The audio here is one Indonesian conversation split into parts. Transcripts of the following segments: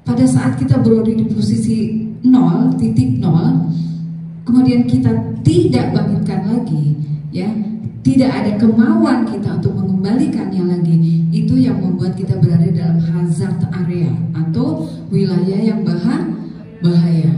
pada saat kita berada di posisi 0.0, kemudian kita tidak bangkitkan lagi, ya, tidak ada kemauan kita untuk mengembalikannya lagi, itu yang membuat kita berada dalam hazard area atau wilayah yang bahaya.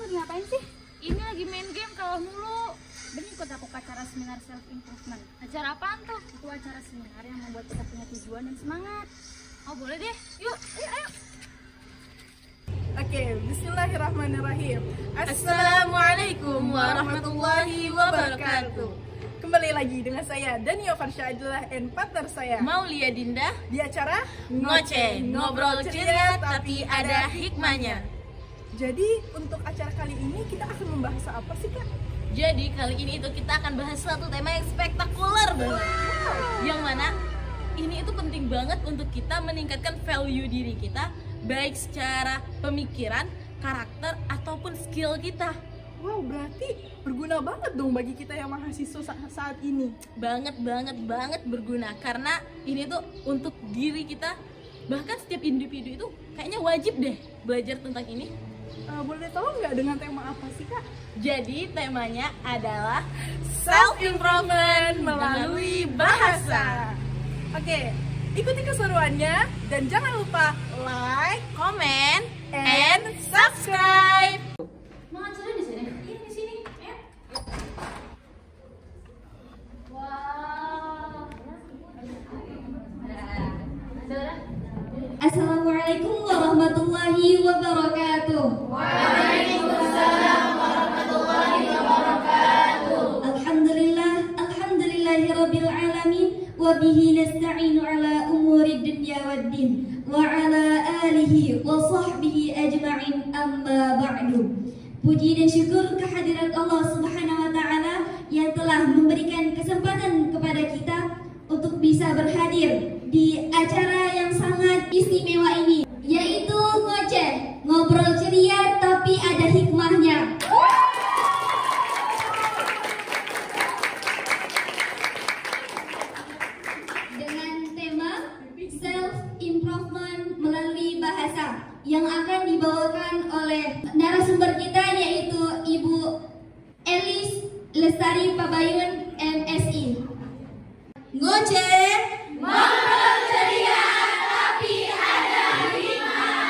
Ngapain sih? Ini lagi main game kalah mulu. Bener ikut aku ke acara seminar self improvement. Acara apaan tuh? Itu acara seminar yang membuat kita punya tujuan dan semangat. Oh boleh deh, yuk, ayo. Oke, bismillahirrahmanirrahim. Assalamualaikum warahmatullahi wabarakatuh. Kembali lagi dengan saya Dania Farsyadillah dan partner saya Maulia Dinda di acara Ngoceh, ngobrol ceria tapi ada hikmahnya. Jadi untuk acara kali ini kita akan membahas apa sih, Kak? Jadi kali ini itu kita akan bahas satu tema yang spektakuler banget. Yang mana ini itu penting banget untuk kita meningkatkan value diri kita, baik secara pemikiran, karakter ataupun skill kita. Wow, berarti berguna banget dong bagi kita yang mahasiswa saat ini. Banget berguna, karena ini tuh untuk diri kita. Bahkan setiap individu itu kayaknya wajib deh belajar tentang ini. Boleh tahu nggak dengan tema apa sih, Kak? Jadi temanya adalah self improvement melalui bahasa. Oke, ikuti keseruannya dan jangan lupa like, Comment, and subscribe. Mau acara di sini? Iya di sini. Ayo. Wow. Assalamualaikum warahmatullahi wabarakatuh. Waalaikumsalam warahmatullahi wabarakatuh. Alhamdulillahirabbil alamin wa bihi nasta'inu ala umuri dunya waddin wa ala alihi wa sahbihi ajma'in amma ba'du. Puji dan syukur kehadirat Allah Subhanahu wa taala yang telah memberikan kesempatan kepada kita untuk bisa berhadir di acara yang sangat istimewa ini, yaitu Ngoceh, ngobrol ceria tapi ada hikmahnya. Dengan tema self improvement melalui bahasa yang akan dibawakan oleh narasumber kita, yaitu Ibu Elis Lestari Pambayun MSI. Ngoceh, Ngobrol ceria tapi ada hikmah.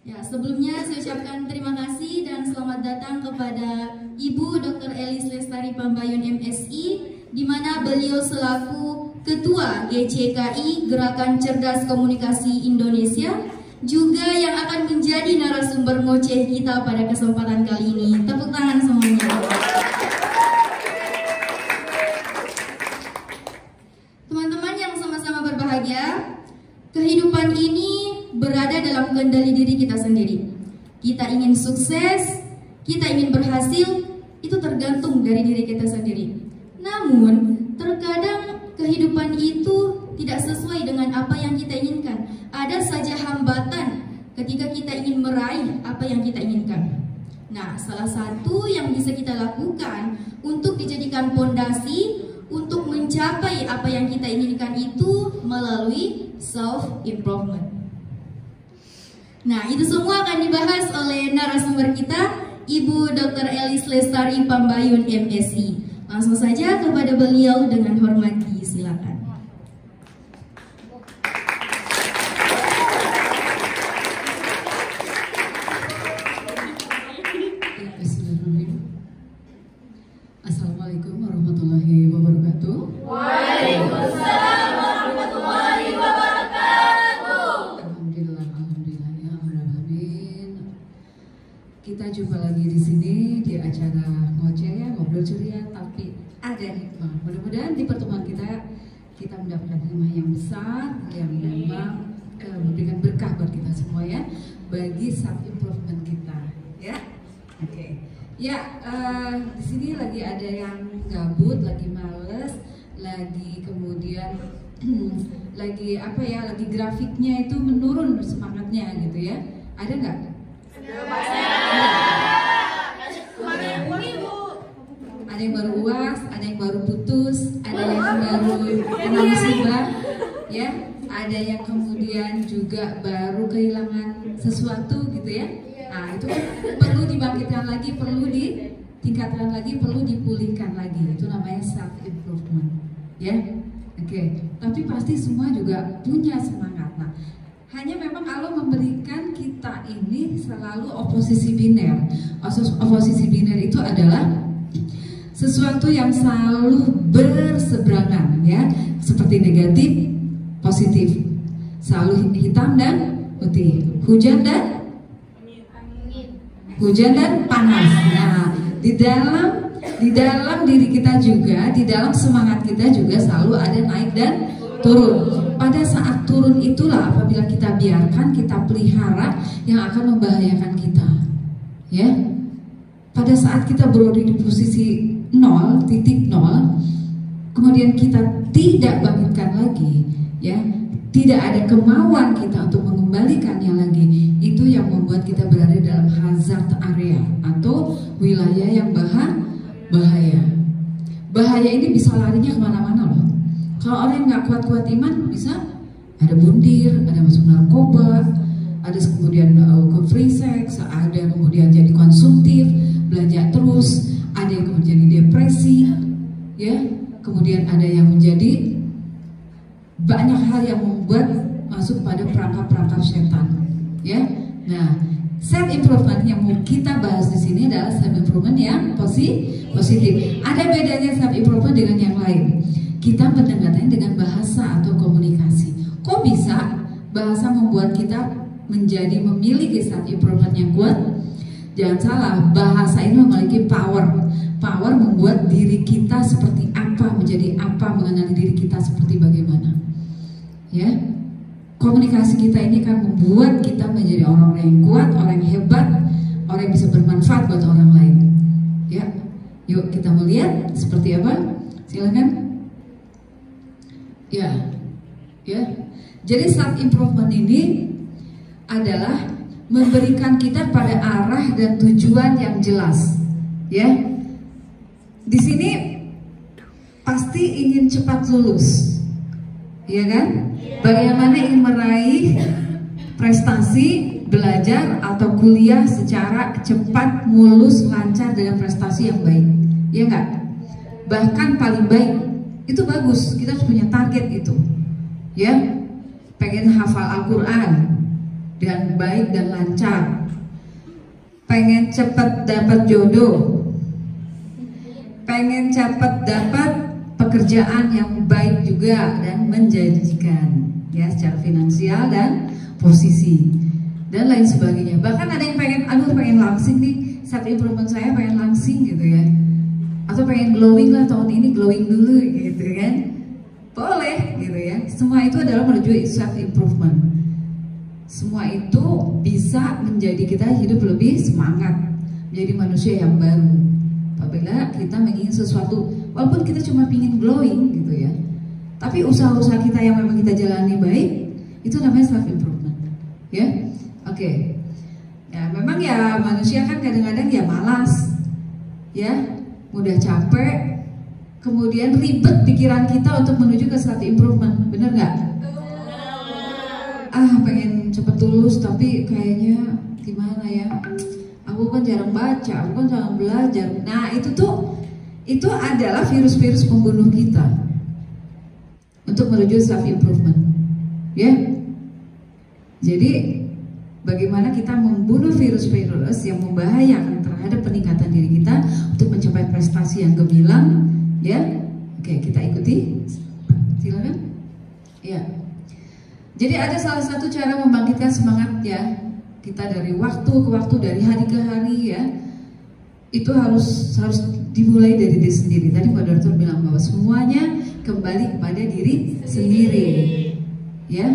Ya, sebelumnya saya ucapkan terima kasih dan selamat datang kepada Ibu Dr. Elis Lestari Pambayun MSI, di mana beliau selaku Ketua GCKI Gerakan Cerdas Komunikasi Indonesia, juga yang akan menjadi narasumber ngoceh kita pada kesempatan kali ini. Tepuk tangan semuanya. Teman-teman yang sama-sama berbahagia, kehidupan ini berada dalam kendali diri kita sendiri. Kita ingin sukses, kita ingin berhasil, itu tergantung dari diri kita sendiri. Namun, terkadang kehidupan itu tidak sesuai dengan apa yang kita inginkan. Ada saja hambatan ketika kita ingin meraih apa yang kita inginkan. Nah, salah satu yang bisa kita lakukan untuk dijadikan pondasi untuk mencapai apa yang kita inginkan itu melalui self improvement. Nah, itu semua akan dibahas oleh narasumber kita, Ibu Dr. Elis Lestari Pambayun MSI. Langsung saja kepada beliau dengan hormat disilakan. Assalamualaikum warahmatullahi wabarakatuh. Waalaikumsalam warahmatullahi wabarakatuh. Alhamdulillah ya alamin. Kita jumpa lagi di sini di acara ngoceh ya, ngobrol ceria tapi ada hikmah. Mudah-mudahan di pertemuan kita mendapatkan hikmah yang besar yang memang memberikan berkah buat kita semua ya, bagi self improvement kita ya. Oke. Ya, di sini lagi ada yang gabut, lagi males, lagi kemudian apa ya, lagi grafiknya itu menurun semangatnya gitu ya? Ada nggak? Ada yang baru UAS, ada yang baru putus, ada yang baru kena musibah, ya, ada yang kemudian juga baru kehilangan sesuatu gitu ya. Nah itu kan perlu dibangkitkan lagi, perlu ditingkatkan lagi, perlu dipulihkan lagi. Itu namanya self improvement, ya. Oke. Tapi pasti semua juga punya semangat. Nah, hanya memang Allah memberikan kita ini selalu oposisi biner. Oposisi biner itu adalah sesuatu yang selalu berseberangan, ya, seperti negatif, positif, selalu hitam dan putih, hujan dan panas. Nah, di dalam diri kita juga, di dalam semangat kita juga selalu ada naik dan turun. Pada saat turun itulah apabila kita biarkan, kita pelihara, yang akan membahayakan kita, ya. Pada saat kita berada di posisi 0, titik 0, kemudian kita tidak bangkitkan lagi, ya, tidak ada kemauan kita untuk mengembalikannya lagi, itu yang membuat kita berada dalam hazard area atau wilayah yang bahaya. Bahaya ini bisa larinya kemana-mana loh. Kalau orang yang nggak kuat-kuat iman, bisa ada bundir, ada masuk narkoba, ada kemudian ke free sex, ada kemudian jadi konsumtif, belanja terus, ada yang kemudian jadi depresi, ya, kemudian ada yang menjadi banyak hal yang membuat masuk pada perangkap-perangkap setan, ya. Nah, self improvement yang mau kita bahas di sini adalah self improvement yang positif. Ada bedanya self improvement dengan yang lain. Kita pendekatannya dengan bahasa atau komunikasi. Kok bisa bahasa membuat kita menjadi memiliki self improvement yang kuat? Jangan salah, bahasa ini memiliki power membuat diri kita seperti apa, menjadi apa, mengenali diri kita seperti bagaimana, ya. Komunikasi kita ini akan membuat kita menjadi orang yang kuat, orang yang hebat, orang yang bisa bermanfaat buat orang lain, ya. Yuk kita melihat seperti apa, silakan, ya. Jadi self improvement ini adalah memberikan kita pada arah dan tujuan yang jelas, ya. Di sini pasti ingin cepat lulus, ya kan? Bagaimana ingin meraih prestasi, belajar atau kuliah secara cepat, mulus, lancar dengan prestasi yang baik, ya enggak? Bahkan paling baik, itu bagus. Kita harus punya target itu, ya. Pengen hafal Al-Quran dan baik dan lancar, pengen cepat dapat jodoh, pengen cepat dapat pekerjaan yang baik juga dan menjanjikan, ya, secara finansial dan posisi dan lain sebagainya. Bahkan ada yang pengen langsing nih, self improvement saya pengen langsing gitu ya, atau pengen glowing lah, tahun ini glowing dulu gitu kan, boleh gitu ya. Semua itu adalah menuju self improvement. Semua itu bisa menjadi kita hidup lebih semangat, menjadi manusia yang baru. Apabila kita menginginkan sesuatu, walaupun kita cuma ingin glowing gitu ya, tapi usaha-usaha kita yang memang kita jalani baik, itu namanya self improvement, ya. Oke. Ya memang ya manusia kan kadang-kadang ya malas, ya, mudah capek, kemudian ribet pikiran kita untuk menuju ke self improvement, bener nggak? Pengen cepet lulus tapi kayaknya gimana ya, aku kan jarang baca, aku kan jarang belajar. Nah itu adalah virus-virus pembunuh kita untuk menuju self improvement, ya. Jadi bagaimana kita membunuh virus-virus yang membahayakan terhadap peningkatan diri kita untuk mencapai prestasi yang gemilang, ya. Oke, kita ikuti, silakan, ya. Jadi ada salah satu cara membangkitkan semangat, ya, kita dari waktu ke waktu, dari hari ke hari, ya. Itu harus dimulai dari diri sendiri. Tadi moderator bilang bahwa semuanya kembali kepada diri sendiri, ya.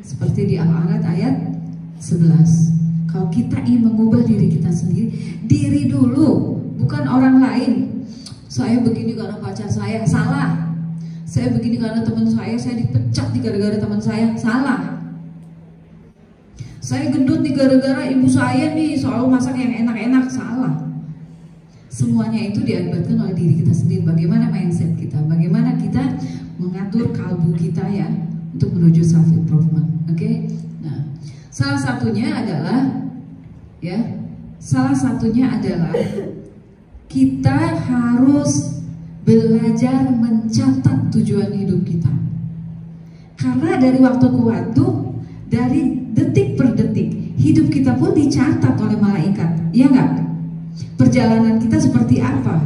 Seperti di Al-Arad ayat 11. Kalau kita ingin mengubah diri kita sendiri, diri dulu, bukan orang lain. Saya begini karena pacar saya, salah. Saya begini karena teman saya dipecat nih gara-gara teman saya. Salah. Saya gendut nih gara-gara ibu saya nih selalu masak yang enak-enak. Salah. Semuanya itu diakibatkan oleh diri kita sendiri. Bagaimana mindset kita, bagaimana kita mengatur kalbu kita ya untuk menuju self improvement. Oke? Nah, salah satunya adalah kita harus belajar mencatat tujuan hidup kita. Karena dari waktu ke waktu, dari detik per detik, hidup kita pun dicatat oleh malaikat. Iya nggak? Perjalanan kita seperti apa?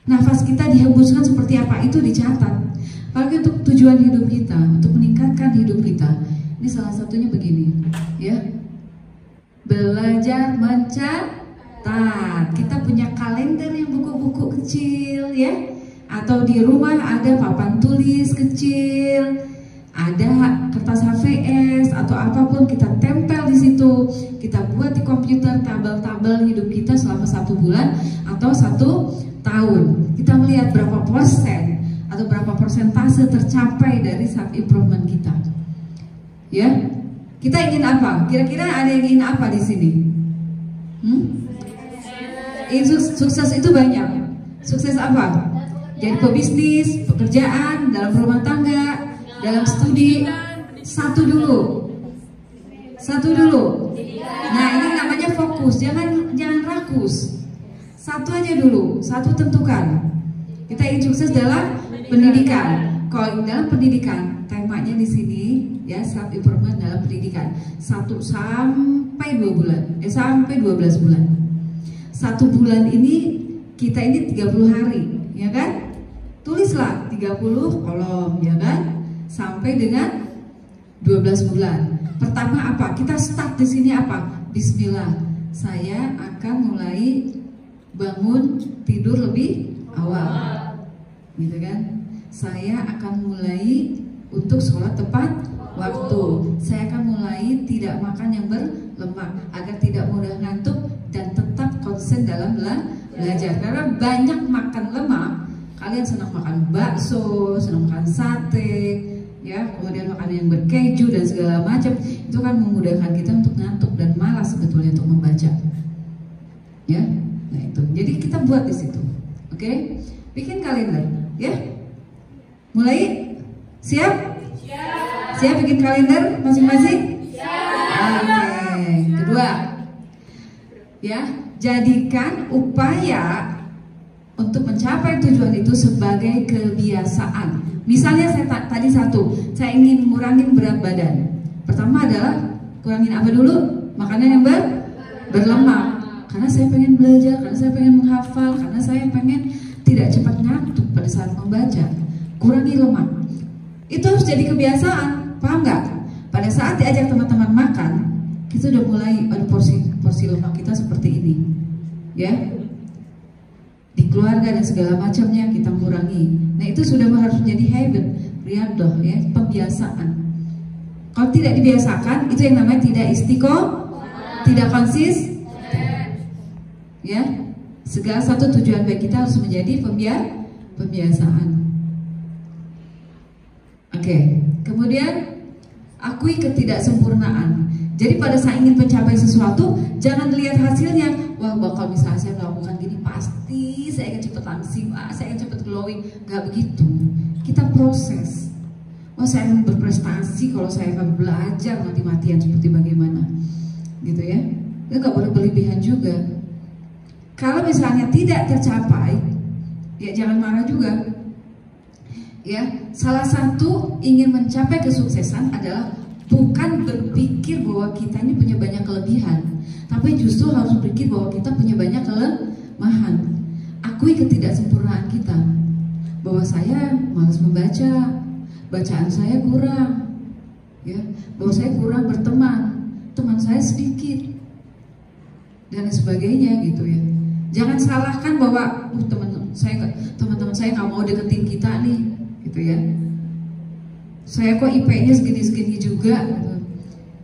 Nafas kita dihembuskan seperti apa? Itu dicatat. Apalagi untuk tujuan hidup kita, untuk meningkatkan hidup kita. Ini salah satunya begini, ya. Belajar mencatat. Kita punya kalender yang buku-buku kecil, ya. Atau di rumah ada papan tulis kecil, ada kertas HVS atau apapun, kita tempel di situ. Kita buat di komputer tabel-tabel hidup kita selama 1 bulan atau 1 tahun. Kita melihat berapa persen atau berapa persentase tercapai dari self improvement kita. Ya, kita ingin apa? Kira-kira ada yang ingin apa di sini? Sukses itu banyak. Sukses apa? Jadi pebisnis, pekerjaan, dalam rumah tangga, dalam studi. Satu dulu. Nah, ini namanya fokus. Jangan rakus. Satu aja dulu. Satu tentukan. Kita ingin sukses dalam pendidikan. Kalau dalam pendidikan, temanya di sini ya self improvement dalam pendidikan 1 sampai 2 bulan, sampai 12 bulan. 1 bulan ini kita ini 30 hari, ya kan? Tulislah 30 kolom, ya kan? Sampai dengan 12 bulan. Pertama apa? Kita start di sini apa? Bismillah. Saya akan mulai bangun tidur lebih awal. Gitu kan? Saya akan mulai untuk sholat tepat waktu. Saya akan mulai tidak makan yang berlemak agar tidak mudah ngantuk dan tetap konsen dalam belajar. Karena banyak makan lemak, kalian senang makan bakso, senang makan sate, ya, kemudian makan yang berkeju dan segala macam, itu kan memudahkan kita untuk ngantuk dan malas sebetulnya untuk membaca. Ya, nah itu. Jadi kita buat di situ, oke? Bikin kalender, ya. Mulai? Siap? Siap bikin kalender masing-masing? Oke. Kedua, ya, jadikan upaya untuk mencapai tujuan itu sebagai kebiasaan. Misalnya saya tadi saya ingin ngurangin berat badan. Pertama adalah kurangin apa dulu? Makanan yang berlemak. Karena saya pengen belajar, karena saya pengen menghafal, karena saya pengen tidak cepat ngantuk pada saat membaca. Kurangi lemak. Itu harus jadi kebiasaan, paham nggak? Pada saat diajak teman-teman makan, kita udah mulai ada porsi lemak kita seperti ini, ya. Di keluarga dan segala macamnya kita kurangi. Nah itu sudah harus menjadi habit, riadoh, ya, pembiasaan. Kalau tidak dibiasakan, itu yang namanya tidak istiqomah, tidak konsis, ya. Segala satu tujuan baik kita harus menjadi pembiasaan. Oke, kemudian akui ketidaksempurnaan. Jadi pada saat ingin mencapai sesuatu, jangan lihat hasilnya. Wah, bakal misalnya saya melakukan gini, pasti saya akan cepat langsing, saya akan cepat glowing. Gak begitu. Kita proses. Wah, saya akan berprestasi kalau saya akan belajar mati-matian seperti bagaimana, gitu ya. Itu gak boleh berlebihan juga. Kalau misalnya tidak tercapai, ya jangan marah juga. Ya, salah satu ingin mencapai kesuksesan adalah bukan berpikir bahwa kita ini punya banyak kelebihan, tapi justru harus berpikir bahwa kita punya banyak kelemahan. Akui ketidaksempurnaan kita, bahwa saya malas membaca, bacaan saya kurang, ya, bahwa saya kurang berteman, teman saya sedikit, dan sebagainya gitu ya. Jangan salahkan bahwa teman-teman saya nggak mau deketin kita nih. Gitu ya, saya kok IP-nya segini-segini juga, gitu.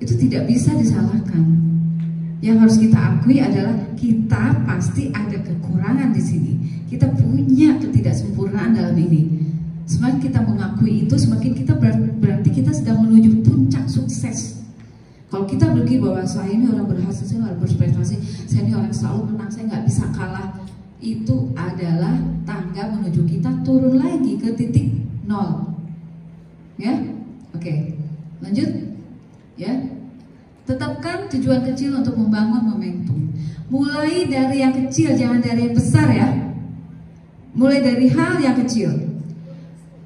Itu tidak bisa disalahkan. Yang harus kita akui adalah kita pasti ada kekurangan di sini. Kita punya ketidaksempurnaan dalam ini. Semakin kita mengakui itu, semakin kita berarti kita sedang menuju puncak sukses. Kalau kita berpikir bahwa saya ini orang berhasil, saya orang berprestasi, saya ini orang selalu menang, saya nggak bisa kalah, itu adalah tangga menuju kita turun lagi ke titik nol. Ya, oke, lanjut. Ya, tetapkan tujuan kecil untuk membangun momentum. Mulai dari yang kecil, jangan dari yang besar ya. Mulai dari hal yang kecil.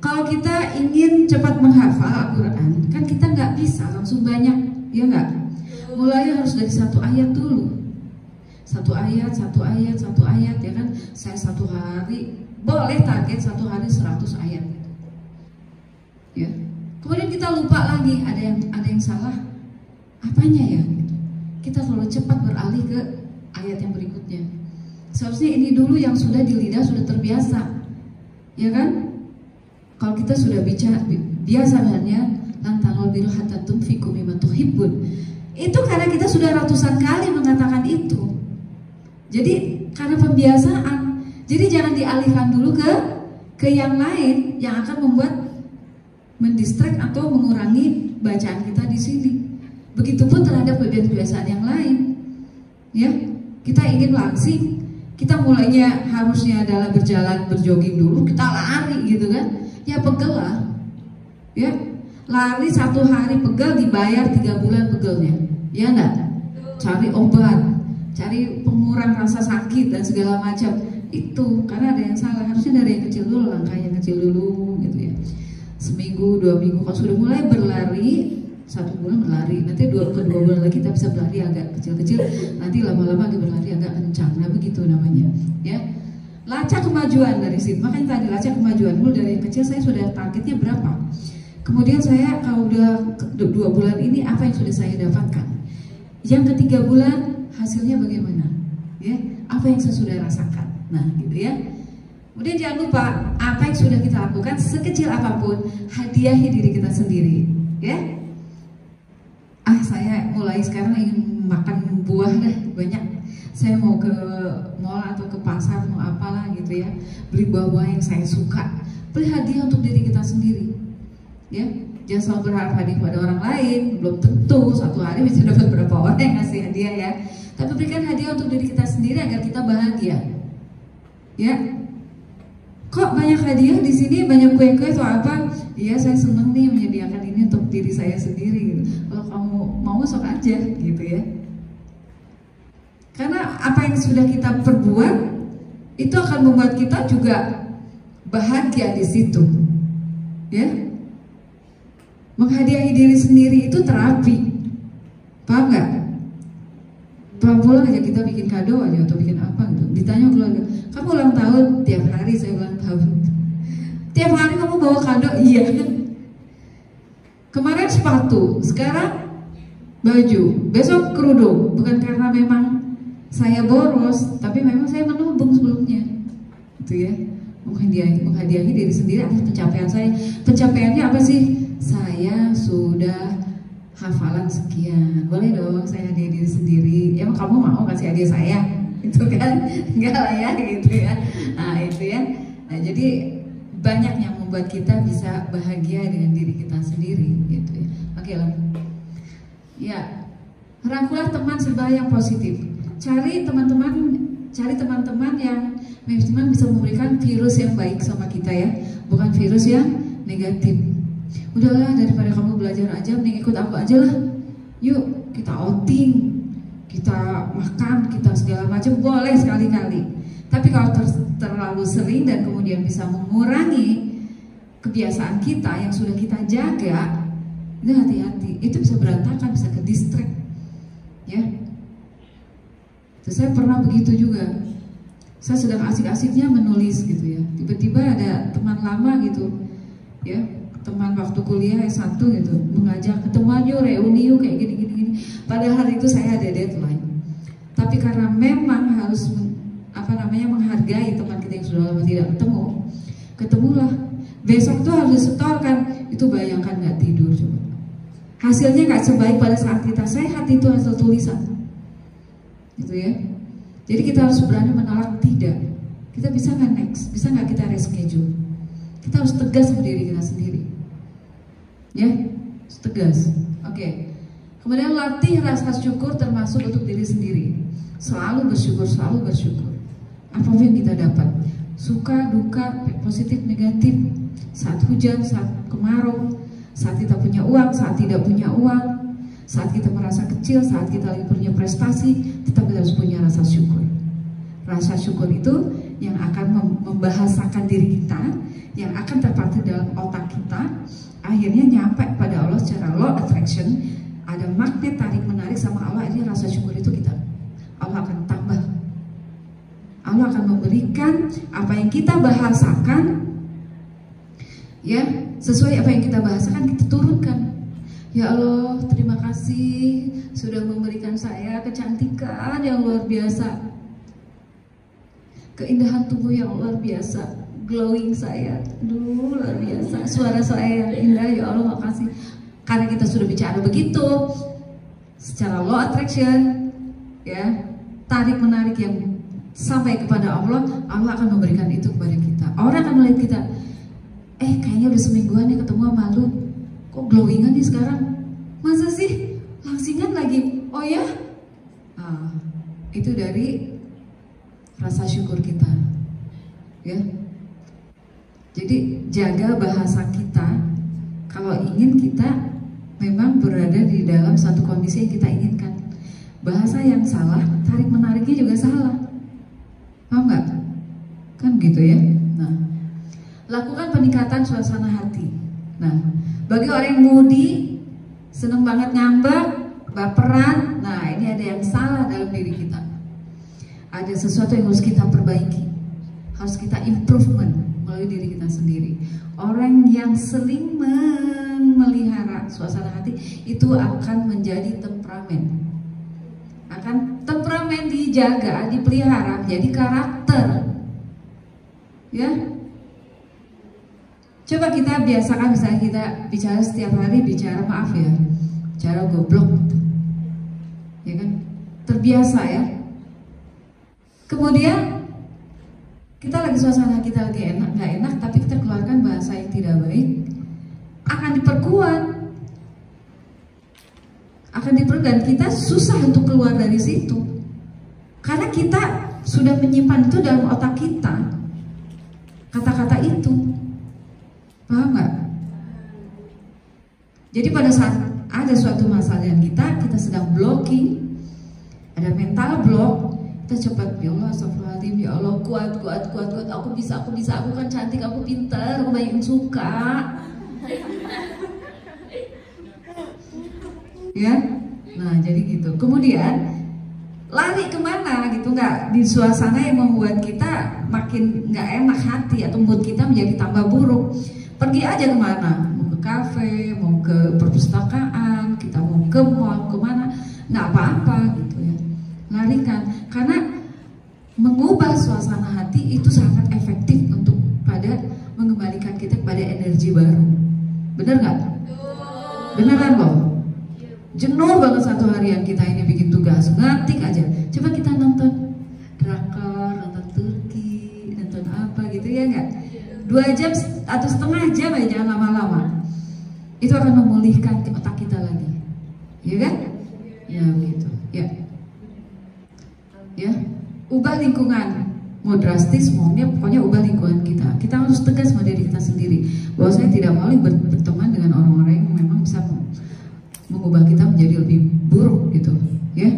Kalau kita ingin cepat menghafal Al-Quran, kan kita nggak bisa langsung banyak, ya nggak? Mulai harus dari satu ayat dulu. Satu ayat, ya kan? Saya satu hari boleh target satu hari 100 ayat. Ya. Kemudian kita lupa lagi, ada yang salah. Apanya ya? Kita terlalu cepat beralih ke ayat yang berikutnya. Seharusnya ini dulu yang sudah di lidah, sudah terbiasa, ya kan? Kalau kita sudah biasa dengannya, lantanul biru hatta tunfiqu mimma tuhibbun. Itu karena kita sudah ratusan kali mengatakan itu. Jadi karena pembiasaan. Jadi jangan dialihkan dulu ke yang lain yang akan membuat mendistract atau mengurangi bacaan kita di sini. Begitupun terhadap kebiasaan yang lain. Ya, kita ingin langsing, kita mulainya harusnya adalah berjalan, berjogging dulu, kita lari gitu kan. Ya pegel lah. Ya, lari 1 hari pegel dibayar 3 bulan pegelnya. Ya enggak? Cari obat, cari pengurang rasa sakit dan segala macam. Itu karena ada yang salah. Harusnya dari yang kecil dulu, langkah yang kecil dulu gitu ya. Seminggu, 2 minggu, kalau sudah mulai berlari 1 bulan berlari, nanti 2 bulan lagi kita bisa berlari agak kecil-kecil, nanti lama-lama kita berlari agak kencang. Nah begitu namanya, ya. Lacak kemajuan dari situ. Makanya tadi lacak kemajuan dulu dari yang kecil, saya sudah targetnya berapa. Kemudian saya kalau udah 2 bulan ini apa yang sudah saya dapatkan. Yang ke-3 bulan hasilnya bagaimana, ya? Apa yang saya sudah rasakan. Nah gitu ya. Kemudian jangan lupa apa yang sudah kita lakukan sekecil apapun, hadiahi diri kita sendiri, ya. Saya mulai sekarang ingin makan buah deh banyak. Saya mau ke mall atau ke pasar mau apalah gitu ya, beli buah-buah yang saya suka. Beli hadiah untuk diri kita sendiri, ya. Jangan selalu berharap hadiah pada orang lain. Belum tentu 1 hari bisa dapat berapa orang yang ngasih hadiah ya. Tapi berikan hadiah untuk diri kita sendiri agar kita bahagia, ya. Kok banyak hadiah di sini, banyak kue-kue atau apa? Iya, saya seneng nih menyediakan ini untuk diri saya sendiri gitu. Kalau kamu mau sok aja gitu ya. Karena apa yang sudah kita perbuat itu akan membuat kita juga bahagia di situ. Ya. Menghadiahi diri sendiri itu terapi. Paham nggak? Pulang aja kita bikin kado aja atau bikin apa gitu. Ditanya keluarga, kamu ulang tahun? Tiap hari saya ulang tahun. Tiap hari kamu bawa kado? Iya. Kemarin sepatu, sekarang baju, besok kerudung. Bukan karena memang saya boros, tapi memang saya menabung sebelumnya. Gitu ya. Menghadiahi diri sendiri atas pencapaian saya. Pencapaiannya apa sih? Saya sudah hafalan sekian, boleh dong saya hadiah diri sendiri. Emang kamu mau kasih hadiah saya? Itu kan enggak lah ya gitu ya. Nah itu ya. Nah jadi banyak yang membuat kita bisa bahagia dengan diri kita sendiri gitu ya. Oke lah. Ya, rangkulah teman sebaya yang positif. Cari teman-teman yang memang bisa memberikan virus yang baik sama kita ya, bukan virus yang negatif. Udahlah, daripada kamu belajar aja, mending ikut aku aja lah. Yuk kita outing, kita makan, kita segala macam, boleh sekali-kali. Tapi kalau terlalu sering dan kemudian bisa mengurangi kebiasaan kita yang sudah kita jaga, itu hati-hati. Itu bisa berantakan, bisa ke distract, ya. Terus saya pernah begitu juga. Saya sedang asik-asiknya menulis gitu ya. Tiba-tiba ada teman lama gitu, ya. Teman waktu kuliah S1 gitu mengajak ketemuan yuk, reuni yuk, kayak gini. Padahal hari itu saya ada deadline. Tapi karena memang harus menghargai teman kita yang sudah lama tidak ketemulah. Besok tuh harus disetorkan. Itu bayangkan nggak tidur coba. Hasilnya nggak sebaik pada saat kita sehat, itu hasil tulisan. Gitu ya. Jadi kita harus berani menolak tidak. Kita bisa nggak next? Bisa nggak kita reschedule? Kita harus tegas sama diri kita sendiri. Ya, harus tegas. Oke. Kemudian latih rasa syukur termasuk untuk diri sendiri. Selalu bersyukur, selalu bersyukur. Apapun yang kita dapat, suka, duka, positif, negatif, saat hujan, saat kemarau, saat kita punya uang, saat tidak punya uang, saat kita merasa kecil, saat kita lagi punya prestasi, tetap kita harus punya rasa syukur. Rasa syukur itu yang akan membahasakan diri kita, yang akan terpatri dalam otak kita, akhirnya nyampe pada Allah secara law attraction. Ada magnet tarik menarik sama Allah, ini rasa syukur itu kita, Allah akan tambah. Allah akan memberikan apa yang kita bahasakan, ya, sesuai apa yang kita bahasakan kita turunkan. Ya Allah, terima kasih sudah memberikan saya kecantikan yang luar biasa, keindahan tubuh yang luar biasa, glowing saya, aduh luar biasa, suara saya yang indah, ya Allah makasih. Karena kita sudah bicara begitu, secara law attraction, ya, tarik menarik yang sampai kepada Allah, Allah akan memberikan itu kepada kita. Orang akan melihat kita, kayaknya udah semingguan ya ketemu sama lu, kok glowingan nih sekarang? Masa sih? Langsingan lagi? Oh ya? Itu dari rasa syukur kita, ya. Jadi jaga bahasa kita kalau ingin kita memang berada di dalam satu kondisi yang kita inginkan. Bahasa yang salah, tarik menariknya juga salah. Paham nggak? Kan gitu ya. Nah, lakukan peningkatan suasana hati. Nah, bagi orang yang moody, seneng banget ngambek, baperan, nah ini ada yang salah dalam diri kita. Ada sesuatu yang harus kita perbaiki, harus kita improvement melalui diri kita sendiri. Orang yang sering memelihara suasana hati itu akan menjadi temperamen. Akan temperamen dijaga, dipelihara menjadi karakter. Ya. Coba kita biasakan, misalnya kita bicara setiap hari, bicara maaf ya, bicara goblok, ya kan? Terbiasa ya. Kemudian kita lagi suasana kita lagi enak, nggak enak, tapi kita keluarkan bahasa yang tidak baik, akan diperkuat, dan kita susah untuk keluar dari situ, karena kita sudah menyimpan itu dalam otak kita, kata-kata itu, paham nggak? Jadi pada saat ada suatu masalah yang kita sedang blocking, ada mental block, kita cepat, ya Allah, astagfirullahaladzim, ya Allah, kuat, aku bisa, aku kan cantik, aku pintar, aku banyak yang suka, ya. Nah jadi gitu. Kemudian lari kemana gitu, nggak di suasana yang membuat kita makin nggak enak hati atau mood kita menjadi tambah buruk. Pergi aja kemana, mau ke kafe, mau ke perpustakaan, kita mau ke mall, kemana, nggak apa-apa gitu ya. Larikan, karena mengubah suasana hati itu sangat efektif untuk pada mengembalikan kita kepada energi baru. Bener nggak? Beneran loh. Jenuh banget satu harian kita ini bikin tugas, ngetik aja. Coba kita nonton drakor, nonton Turki, nonton apa gitu ya nggak? 2 jam atau setengah jam aja, jangan lama-lama. Itu akan memulihkan otak kita lagi, ya kan? Ya gitu, ya. Ya, ubah lingkungan. Mau drastis, maunya pokoknya ubah lingkungan kita. Kita harus tegas sama diri kita sendiri bahwa saya tidak mau berteman dengan orang-orang yang memang bisa mengubah kita menjadi lebih buruk gitu, ya.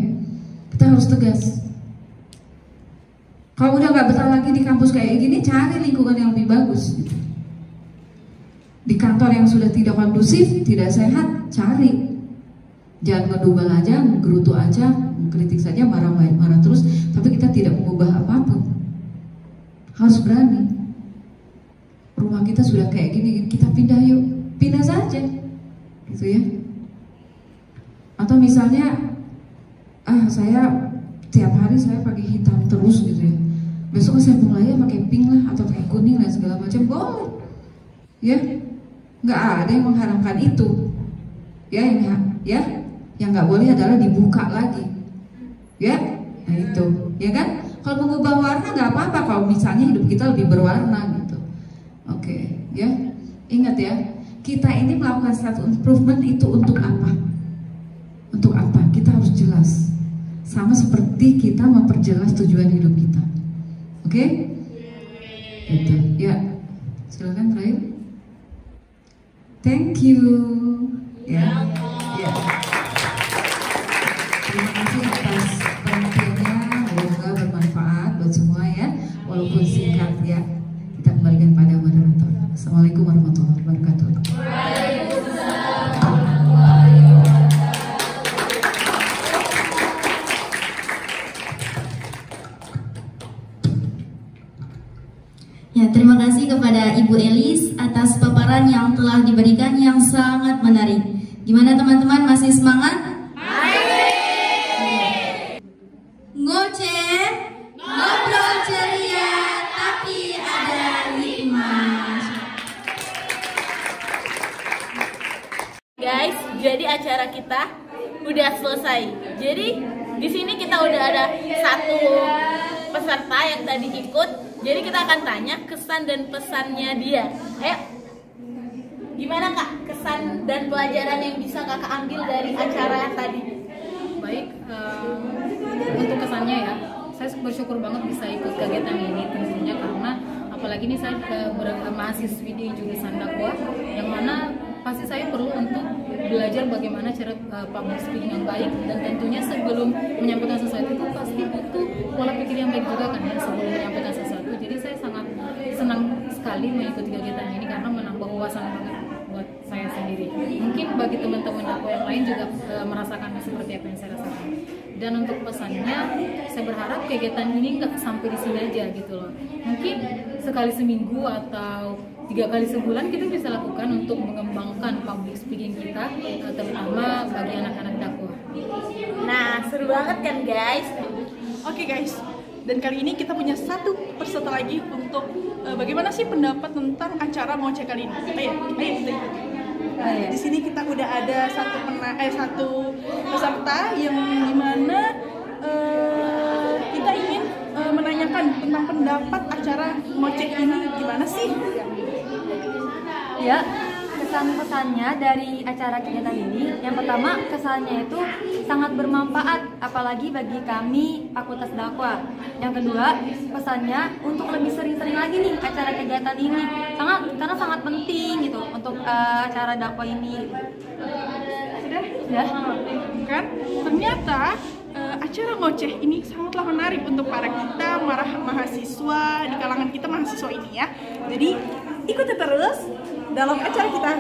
Kita harus tegas. Kalau udah nggak betah lagi di kampus kayak gini, cari lingkungan yang lebih bagus gitu. Di kantor yang sudah tidak kondusif, tidak sehat, cari. Jangan ngedumel aja, menggerutu aja, mengkritik saja, marah terus, tapi kita tidak mengubah apapun. Harus berani. Rumah kita sudah kayak gini, kita pindah yuk, pindah saja, gitu ya. Atau misalnya, saya tiap hari saya pakai hitam terus gitu ya. Besok saya mulai pakai pink lah atau pakai kuning dan segala macam, boleh, ya. Nggak ada yang mengharamkan itu, ya. Yang nggak boleh adalah dibuka lagi, ya. Nah itu, ya kan? Kalau mengubah warna nggak apa-apa kalau misalnya hidup kita lebih berwarna gitu. Oke. ya. Ingat ya, kita ini melakukan self improvement itu untuk apa? Untuk apa? Kita harus jelas. Sama seperti kita memperjelas tujuan hidup kita. Oke? Gitu. Ya. Silakan terakhir. Thank you. Ya. Ya. Terima kasih atas perhatiannya. Semoga bermanfaat buat semua ya. Walaupun singkat ya. Kita kembalikan pada moderator. Assalamualaikum warahmatullahi wabarakatuh. Ya, terima kasih kepada Ibu Elis atas paparan yang telah diberikan yang sangat menarik. Gimana teman-teman, masih semangat? Ngoceh, ngobrol ceria, tapi ada hikmah. Guys, jadi acara kita udah selesai. Jadi di sini kita udah ada satu peserta yang tadi ikut. Jadi kita akan tanya kesan dan pesannya dia. Ayo, gimana Kak kesan dan pelajaran yang bisa Kakak ambil dari acara tadi? Baik, untuk kesannya ya, saya bersyukur banget bisa ikut kegiatan ini tentunya karena apalagi ini saya mahasiswi di jurusan dakwah yang mana pasti saya perlu untuk belajar bagaimana cara public speaking yang baik, dan tentunya sebelum menyampaikan sesuatu itu pasti butuh pola pikir yang baik juga kan ya sebelum menyampaikan sesuatu. Jadi saya sangat senang sekali mengikuti kegiatan ini karena menambah wawasan banget buat saya sendiri. Mungkin bagi teman-teman aku yang lain juga merasakan seperti apa yang saya rasakan. Dan untuk pesannya, saya berharap kegiatan ini nggak sampai di sini aja gitu loh. Mungkin sekali seminggu atau 3 kali sebulan kita bisa lakukan untuk mengembangkan public speaking kita, terutama bagi anak-anak dakwah. Nah, seru banget kan guys? Oke guys, dan kali ini kita punya satu peserta lagi untuk bagaimana sih pendapat tentang acara ngoceh kali ini. Ayo kita ikut. Di sini kita udah ada satu peserta yang dimana kita ingin menanyakan tentang pendapat acara ngoceh ini gimana sih? Ya, kesan-pesannya dari acara kegiatan ini, yang pertama kesannya itu sangat bermanfaat, apalagi bagi kami Fakultas Dakwah. Yang kedua, pesannya untuk lebih sering-sering lagi nih acara kegiatan ini, karena sangat penting gitu untuk acara dakwah ini. Sudah? Kan? Ternyata acara ngoceh ini sangatlah menarik untuk para mahasiswa di kalangan kita mahasiswa ini ya. Jadi ikuti terus dalam acara kita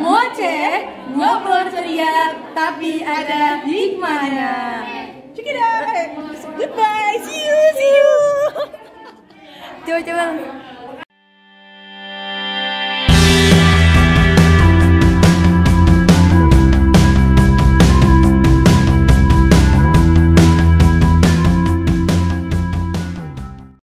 ngoceh, ngobrol ceria, tapi ada hikmahnya. Check it out. Goodbye, see you. Coba